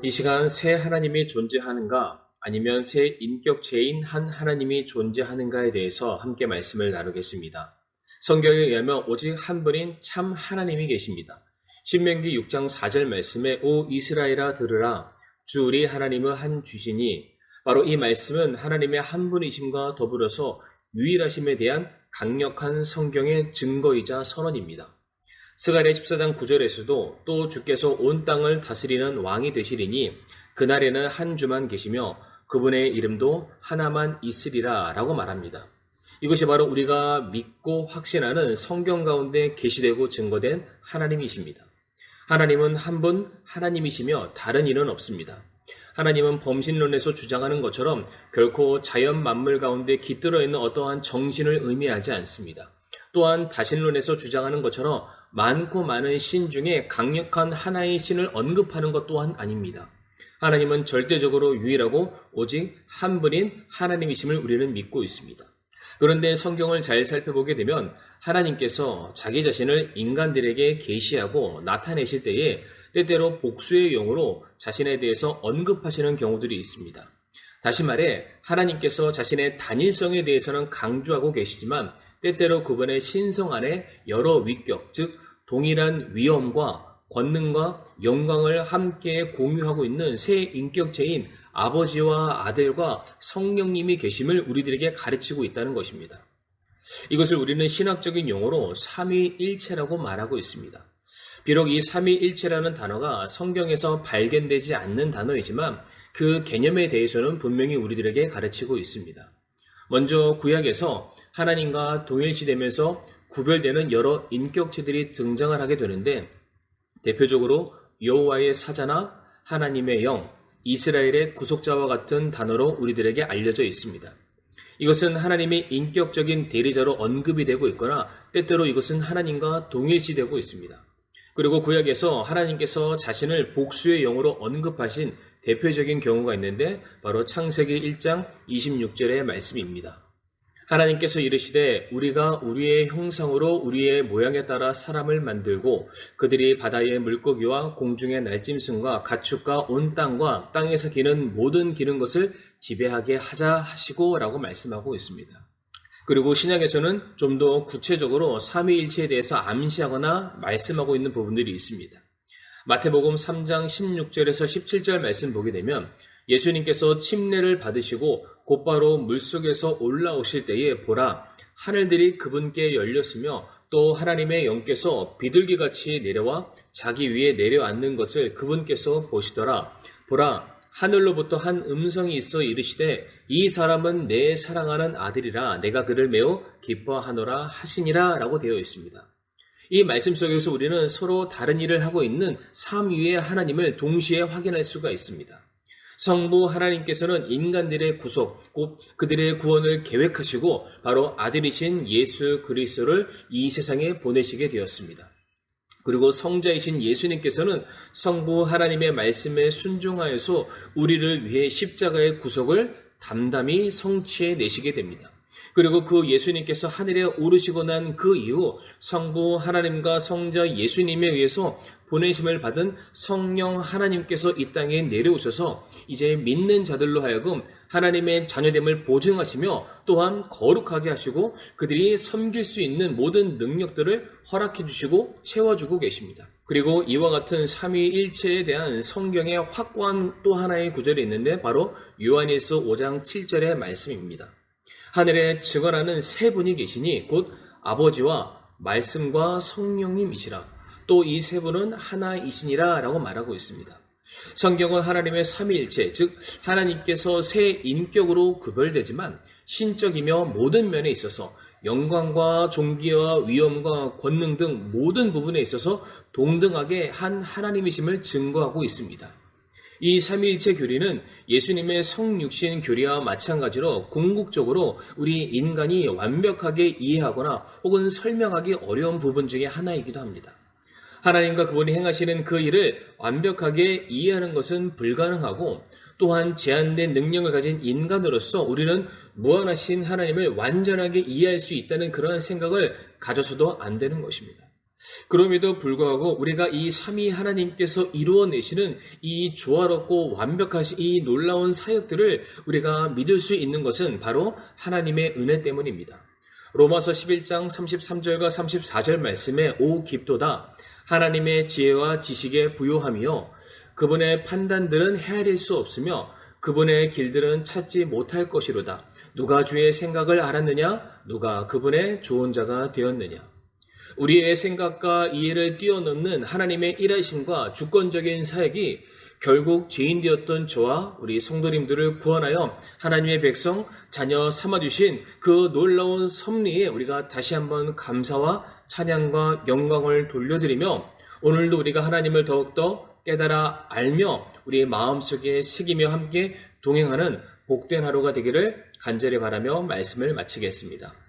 이 시간 새 하나님이 존재하는가 아니면 새 인격체인 한 하나님이 존재하는가에 대해서 함께 말씀을 나누겠습니다. 성경에 의하면 오직 한 분인 참 하나님이 계십니다. 신명기 6장 4절 말씀에 오 이스라엘아 들으라 주 우리 하나님은 한 주시니 바로 이 말씀은 하나님의 한 분이심과 더불어서 유일하심에 대한 강력한 성경의 증거이자 선언입니다. 스가랴 14장 9절에서도 또 주께서 온 땅을 다스리는 왕이 되시리니 그날에는 한 주만 계시며 그분의 이름도 하나만 있으리라 라고 말합니다. 이것이 바로 우리가 믿고 확신하는 성경 가운데 계시되고 증거된 하나님이십니다. 하나님은 한 분 하나님이시며 다른 이는 없습니다. 하나님은 범신론에서 주장하는 것처럼 결코 자연 만물 가운데 깃들어 있는 어떠한 정신을 의미하지 않습니다. 또한 다신론에서 주장하는 것처럼 많고 많은 신 중에 강력한 하나의 신을 언급하는 것 또한 아닙니다. 하나님은 절대적으로 유일하고 오직 한 분인 하나님이심을 우리는 믿고 있습니다. 그런데 성경을 잘 살펴보게 되면 하나님께서 자기 자신을 인간들에게 계시하고 나타내실 때에 때때로 복수의 용어로 자신에 대해서 언급하시는 경우들이 있습니다. 다시 말해 하나님께서 자신의 단일성에 대해서는 강조하고 계시지만 때때로 그분의 신성 안에 여러 위격, 즉 동일한 위엄과 권능과 영광을 함께 공유하고 있는 새 인격체인 아버지와 아들과 성령님이 계심을 우리들에게 가르치고 있다는 것입니다. 이것을 우리는 신학적인 용어로 삼위일체라고 말하고 있습니다. 비록 이 삼위일체라는 단어가 성경에서 발견되지 않는 단어이지만 그 개념에 대해서는 분명히 우리들에게 가르치고 있습니다. 먼저 구약에서 하나님과 동일시되면서 구별되는 여러 인격체들이 등장을 하게 되는데 대표적으로 여호와의 사자나 하나님의 영, 이스라엘의 구속자와 같은 단어로 우리들에게 알려져 있습니다. 이것은 하나님의 인격적인 대리자로 언급이 되고 있거나 때때로 이것은 하나님과 동일시되고 있습니다. 그리고 구약에서 하나님께서 자신을 복수의 영으로 언급하신 대표적인 경우가 있는데 바로 창세기 1장 26절의 말씀입니다. 하나님께서 이르시되 우리가 우리의 형상으로 우리의 모양에 따라 사람을 만들고 그들이 바다의 물고기와 공중의 날짐승과 가축과 온 땅과 땅에서 기는 모든 기는 것을 지배하게 하자 하시고 라고 말씀하고 있습니다. 그리고 신약에서는 좀 더 구체적으로 삼위일체에 대해서 암시하거나 말씀하고 있는 부분들이 있습니다. 마태복음 3장 16절에서 17절 말씀 보게 되면 예수님께서 침례를 받으시고 곧바로 물속에서 올라오실 때에 보라 하늘들이 그분께 열렸으며 또 하나님의 영께서 비둘기같이 내려와 자기 위에 내려앉는 것을 그분께서 보시더라. 보라 하늘로부터 한 음성이 있어 이르시되 이 사람은 내 사랑하는 아들이라 내가 그를 매우 기뻐하노라 하시니라 라고 되어 있습니다. 이 말씀 속에서 우리는 서로 다른 일을 하고 있는 삼위의 하나님을 동시에 확인할 수가 있습니다. 성부 하나님께서는 인간들의 구속, 곧 그들의 구원을 계획하시고 바로 아들이신 예수 그리스도를 이 세상에 보내시게 되었습니다. 그리고 성자이신 예수님께서는 성부 하나님의 말씀에 순종하여서 우리를 위해 십자가의 구속을 담담히 성취해 내시게 됩니다. 그리고 그 예수님께서 하늘에 오르시고 난 그 이후 성부 하나님과 성자 예수님에 의해서 보내심을 받은 성령 하나님께서 이 땅에 내려오셔서 이제 믿는 자들로 하여금 하나님의 자녀됨을 보증하시며 또한 거룩하게 하시고 그들이 섬길 수 있는 모든 능력들을 허락해 주시고 채워주고 계십니다. 그리고 이와 같은 삼위일체에 대한 성경의 확고한 또 하나의 구절이 있는데 바로 요한일서 5장 7절의 말씀입니다. 하늘에 증언하는 세 분이 계시니 곧 아버지와 말씀과 성령님이시라. 또 이 세 분은 하나이시니라 라고 말하고 있습니다. 성경은 하나님의 삼위일체, 즉 하나님께서 세 인격으로 구별되지만 신적이며 모든 면에 있어서 영광과 존귀와 위엄과 권능 등 모든 부분에 있어서 동등하게 한 하나님이심을 증거하고 있습니다. 이 삼위일체 교리는 예수님의 성육신 교리와 마찬가지로 궁극적으로 우리 인간이 완벽하게 이해하거나 혹은 설명하기 어려운 부분 중에 하나이기도 합니다. 하나님과 그분이 행하시는 그 일을 완벽하게 이해하는 것은 불가능하고 또한 제한된 능력을 가진 인간으로서 우리는 무한하신 하나님을 완전하게 이해할 수 있다는 그러한 생각을 가져서도 안 되는 것입니다. 그럼에도 불구하고 우리가 이 삼위 하나님께서 이루어내시는 이 조화롭고 완벽하신 이 놀라운 사역들을 우리가 믿을 수 있는 것은 바로 하나님의 은혜 때문입니다. 로마서 11장 33절과 34절 말씀에 오 깊도다 하나님의 지혜와 지식에 부요하며 그분의 판단들은 헤아릴 수 없으며 그분의 길들은 찾지 못할 것이로다. 누가 주의 생각을 알았느냐? 누가 그분의 좋은 자가 되었느냐? 우리의 생각과 이해를 뛰어넘는 하나님의 일하심과 주권적인 사역이 결국 죄인 되었던 저와 우리 성도님들을 구원하여 하나님의 백성 자녀 삼아주신 그 놀라운 섭리에 우리가 다시 한번 감사와 찬양과 영광을 돌려드리며 오늘도 우리가 하나님을 더욱더 깨달아 알며 우리의 마음속에 새기며 함께 동행하는 복된 하루가 되기를 간절히 바라며 말씀을 마치겠습니다.